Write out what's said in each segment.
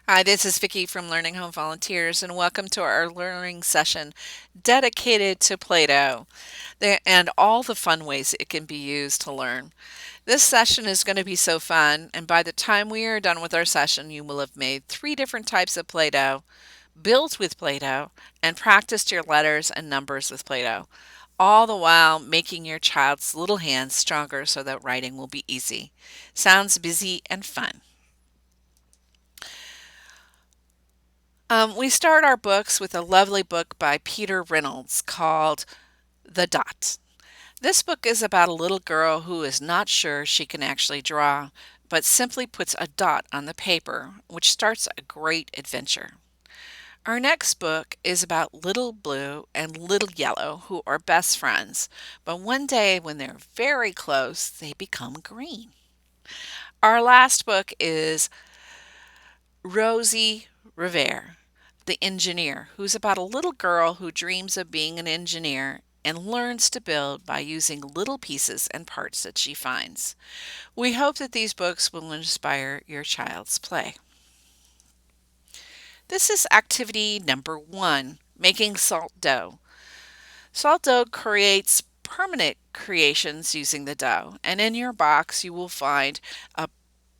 Hi, this is Vicki from Learning Home Volunteers, and welcome to our learning session dedicated to Play-Doh and all the fun ways it can be used to learn. This session is going to be so fun, and by the time we are done with our session, you will have made 3 different types of Play-Doh, built with Play-Doh, and practiced your letters and numbers with Play-Doh, all the while making your child's little hands stronger so that writing will be easy. Sounds busy and fun. We start our books with a lovely book by Peter Reynolds called The Dot. This book is about a little girl who is not sure she can actually draw, but simply puts a dot on the paper, which starts a great adventure. Our next book is about Little Blue and Little Yellow, who are best friends, but one day when they're very close, they become green. Our last book is Rosie Rivere, the engineer, who's about a little girl who dreams of being an engineer and learns to build by using little pieces and parts that she finds. We hope that these books will inspire your child's play. This is activity number 1, making salt dough. Salt dough creates permanent creations using the dough, and in your box you will find a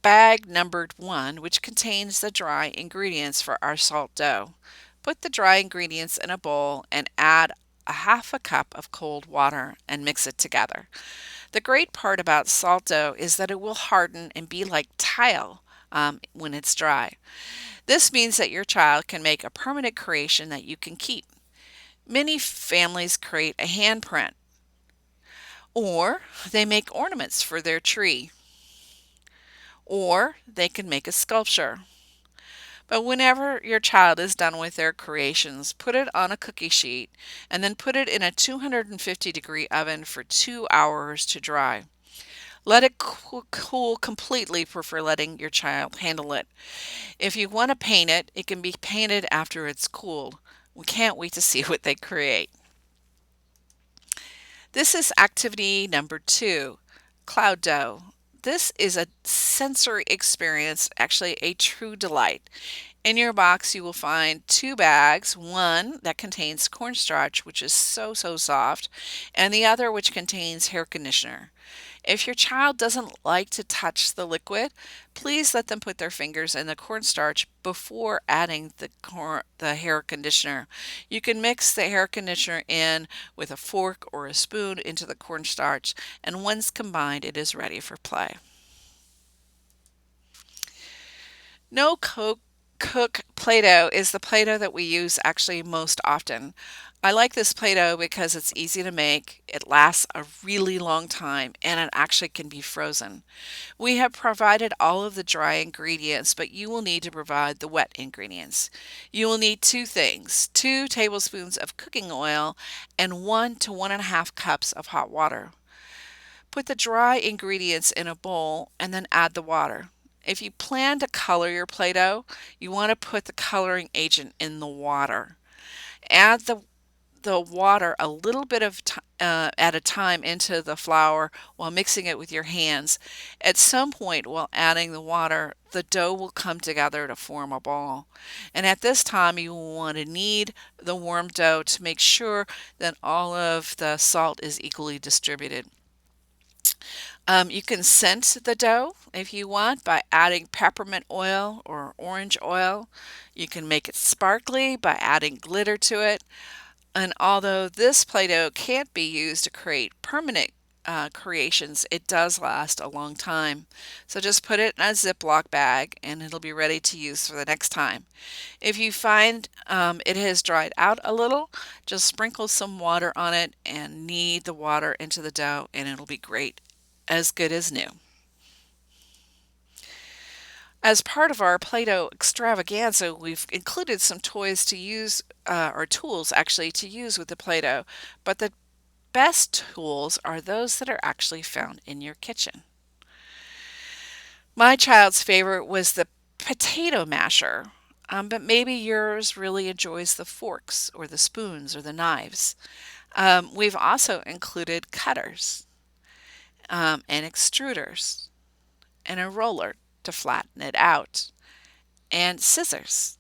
bag numbered 1, which contains the dry ingredients for our salt dough. Put the dry ingredients in a bowl and add a half a cup of cold water and mix it together. The great part about salt dough is that it will harden and be like tile when it's dry. This means that your child can make a permanent creation that you can keep. Many families create a handprint or they make ornaments for their tree or they can make a sculpture. But whenever your child is done with their creations, put it on a cookie sheet and then put it in a 250-degree oven for 2 hours to dry. Let it cool completely before letting your child handle it. If you want to paint it, it can be painted after it's cooled. We can't wait to see what they create. This is activity number 2, cloud dough. This is a sensory experience, actually a true delight. In your box, you will find 2 bags, one that contains cornstarch, which is so soft, and the other which contains hair conditioner. If your child doesn't like to touch the liquid, please let them put their fingers in the cornstarch before adding the hair conditioner. You can mix the hair conditioner in with a fork or a spoon into the cornstarch, and once combined, it is ready for play. No cook Play-Doh is the Play-Doh that we use actually most often. I like this Play-Doh because it's easy to make, it lasts a really long time, and it actually can be frozen. We have provided all of the dry ingredients, but you will need to provide the wet ingredients. You will need 2 things, 2 tablespoons of cooking oil and 1 to 1.5 cups of hot water. Put the dry ingredients in a bowl and then add the water. If you plan to color your Play-Doh, you want to put the coloring agent in the water. Add the water a little bit at a time into the flour while mixing it with your hands. At some point while adding the water, the dough will come together to form a ball. And at this time, you will want to knead the warm dough to make sure that all of the salt is equally distributed. You can scent the dough if you want by adding peppermint oil or orange oil. You can make it sparkly by adding glitter to it. And although this Play-Doh can't be used to create permanent creations, it does last a long time. So just put it in a Ziploc bag and it'll be ready to use for the next time. If you find it has dried out a little, just sprinkle some water on it and knead the water into the dough and it'll be great, as good as new. As part of our Play-Doh Extravaganza, we've included some toys to use, or tools actually, to use with the Play-Doh, but the best tools are those that are actually found in your kitchen. My child's favorite was the potato masher, but maybe yours really enjoys the forks or the spoons or the knives. We've also included cutters and extruders and a roller to flatten it out, and scissors.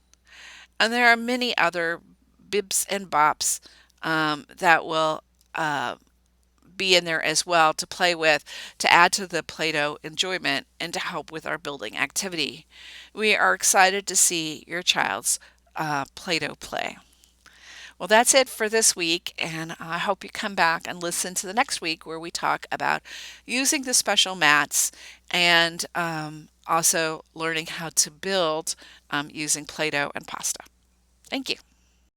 And there are many other bibs and bops that will be in there as well to play with, to add to the Play-Doh enjoyment and to help with our building activity. We are excited to see your child's Play-Doh play. Well, that's it for this week, and I hope you come back and listen to the next week where we talk about using the special mats and also learning how to build using Play-Doh and pasta. Thank you.